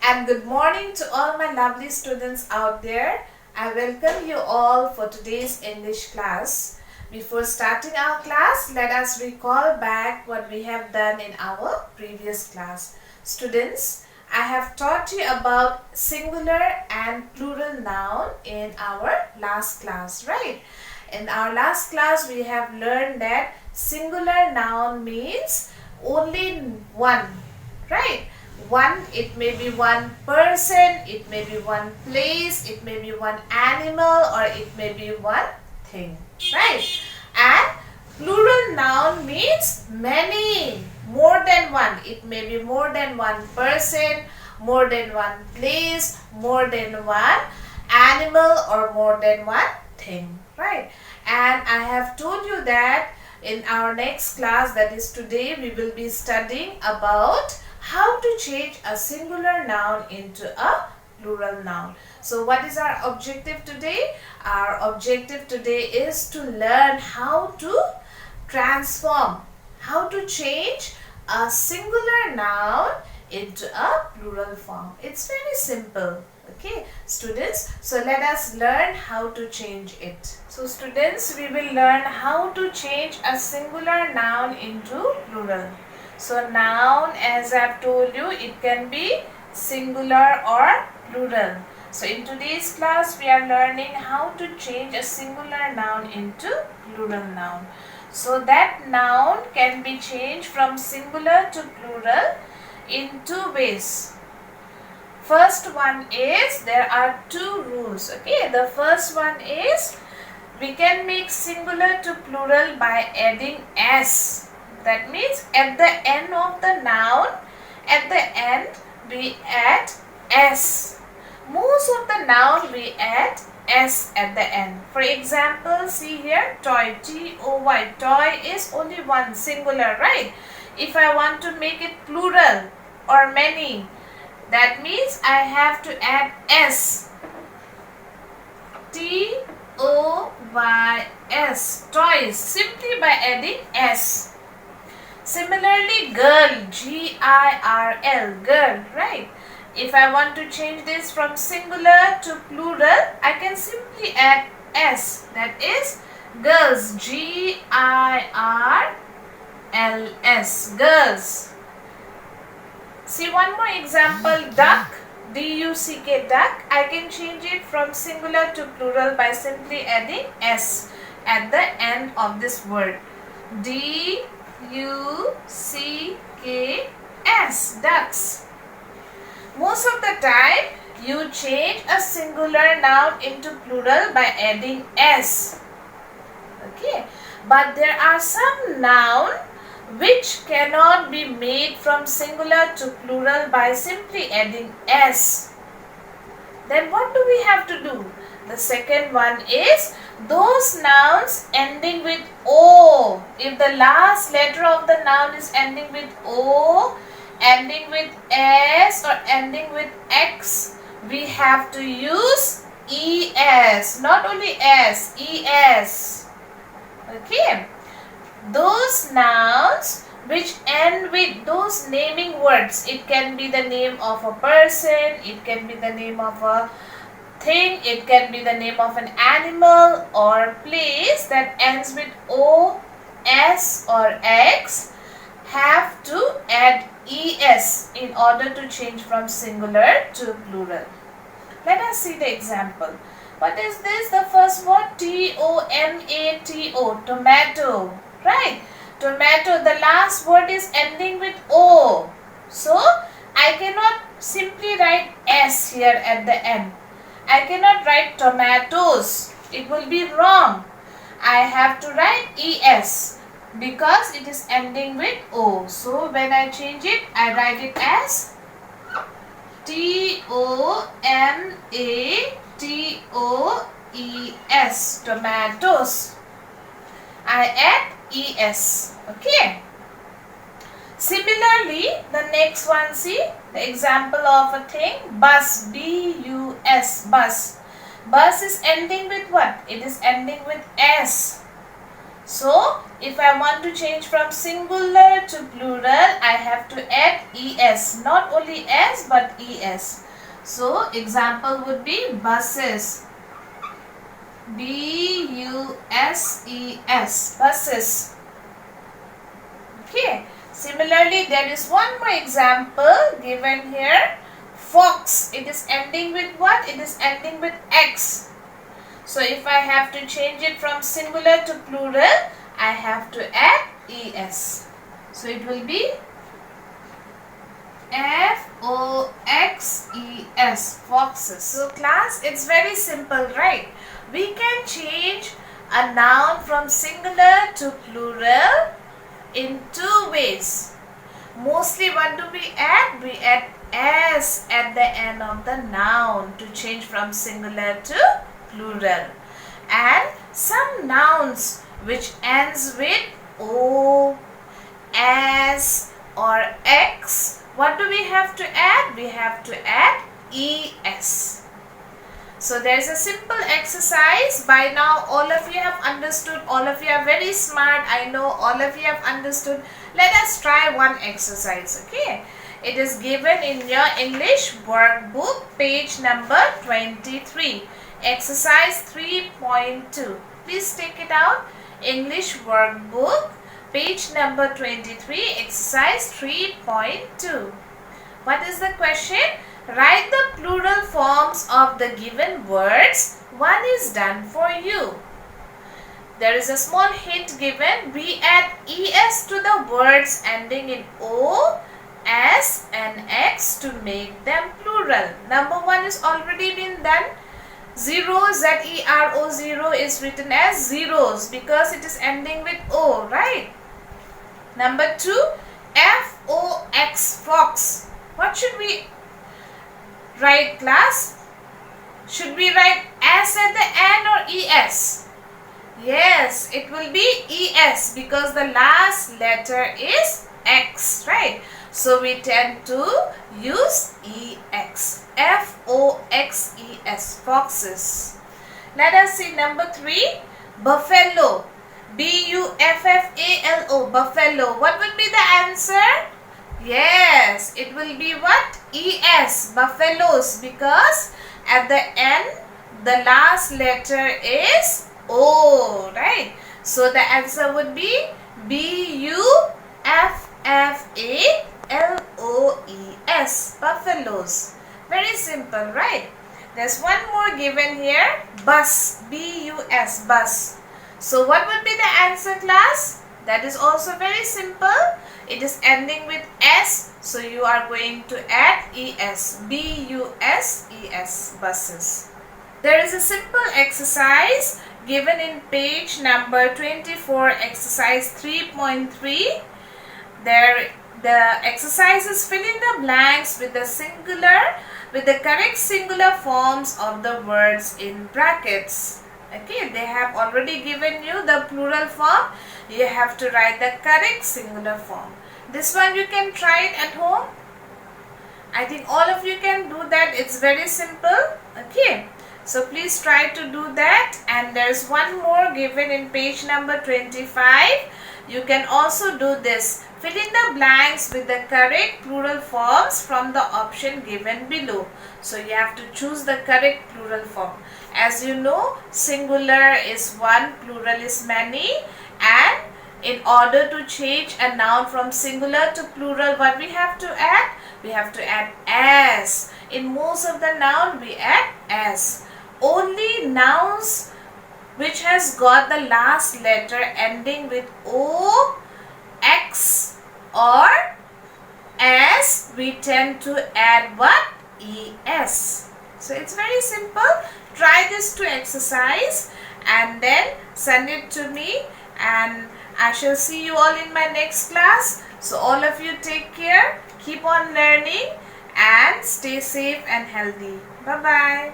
and good morning to all my lovely students out there. I welcome you all for today's English class. Before starting our class, let us recall back what we have done in our previous class. Students, I have taught you about singular and plural noun in our last class, right? In our last class, we have learned that singular noun means only one, right? One, it may be one person, it may be one place, it may be one animal, or it may be one thing, right? And plural noun means many, more than one. It may be more than one person, more than one place, more than one animal, or more than one thing, right? And I have told you that in our next class, that is today, we will be studying about how to change a singular noun into a plural noun. So what is our objective today? Our objective today is to learn how to transform, how to change a singular noun into a plural form. It's very simple. Okay, students, so let us learn how to change it. So students, we will learn how to change a singular noun into plural. So noun, as I have told you, it can be singular or plural. So in today's class, we are learning how to change a singular noun into plural noun. So that noun can be changed from singular to plural in two ways. First one is, there are two rules. Okay, the first one is, we can make singular to plural by adding s. That means at the end of the noun, at the end we add s. Most of the noun we add s at the end. For example, see here, toy, T-O-Y. Toy is only one, singular, right? If I want to make it plural or many, that means I have to add s. T-O-Y-S. Toys, simply by adding s. Similarly, girl, G-I-R-L, girl, right? If I want to change this from singular to plural, I can simply add s. That is girls, G-I-R-L-S, girls. See one more example, duck, D-U-C-K, duck. I can change it from singular to plural by simply adding s at the end of this word. D-U-C-K-S, ducks. Most of the time, you change a singular noun into plural by adding s. Okay, but there are some nouns which cannot be made from singular to plural by simply adding s. Then what do we have to do? The second one is those nouns ending with o. If the last letter of the noun is ending with o, ending with s, or ending with x, we have to use es. Not only s, es. Okay. Those nouns which end with those naming words, it can be the name of a person, it can be the name of a thing, it can be the name of an animal or place that ends with o, s, or x, have to add es in order to change from singular to plural. Let us see the example. What is this? The first word, T-O-M-A-T-O, tomato. Right? Tomato, the last word is ending with O. So, I cannot simply write S here at the end. I cannot write tomatoes. It will be wrong. I have to write ES because it is ending with O. So, when I change it, I write it as T-O-M-A-T-O-E-S, tomatoes. I add es. Okay. Similarly, the next one, see the example of a thing, bus, B-U-S, bus. Bus is ending with what? It is ending with s. So, if I want to change from singular to plural, I have to add es. Not only s but es. So, example would be buses. B-U-S-E-S. Buses. Okay. Similarly, there is one more example given here. Fox. It is ending with what? It is ending with X. So if I have to change it from singular to plural, I have to add es. So it will be F-O-X-E-S. Foxes. So class, it's very simple, right? We can change a noun from singular to plural in two ways. Mostly what do we add? We add s at the end of the noun to change from singular to plural. And some nouns which ends with o, s or x, what do we have to add? We have to add es. So there is a simple exercise. By now all of you have understood. All of you are very smart. I know all of you have understood. Let us try one exercise. Okay. It is given in your English workbook, page number 23. Exercise 3.2. Please take it out. English workbook, page number 23, exercise 3.2. What is the question? Write the plural forms of the given words. One is done for you. There is a small hint given. We add es to the words ending in o, s and x to make them plural. Number one is already been done. Zero, Z-E-R-O, zero is written as zeros because it is ending with o, right? Number two, F-O-X, fox. What should we write, class? Should we write s at the end or es? Yes, it will be es because the last letter is x, right? So we tend to use ex. F-O-X-E-S, foxes. Let us see number 3, buffalo. B-U-F-F-A-L-O, buffalo. What would be the answer? Yes, it will be what? Es, buffaloes, because at the end the last letter is O, right? So the answer would be B-U-F-F-A-L-O-E-S, buffaloes. Very simple, right? There's one more given here, bus, B-U-S, bus. So what would be the answer, class? That is also very simple. It is ending with S, so you are going to add ES, B-U-S-E-S, buses. There is a simple exercise given in page number 24, exercise 3.3. There, the exercise is fill in the blanks with the correct singular forms of the words in brackets. Okay, they have already given you the plural form. You have to write the correct singular form. This one you can try it at home. I think all of you can do that. It's very simple. Okay, so please try to do that. And there's one more given in page number 25. You can also do this. Fill in the blanks with the correct plural forms from the option given below. So you have to choose the correct plural form. As you know, singular is one, plural is many, and in order to change a noun from singular to plural, what we have to add? We have to add as. In most of the noun, we add as. Only nouns which has got the last letter ending with O, X or S, we tend to add what? ES. So it's very simple. Try this to exercise and then send it to me, and I shall see you all in my next class. So all of you take care, keep on learning and stay safe and healthy. Bye-bye.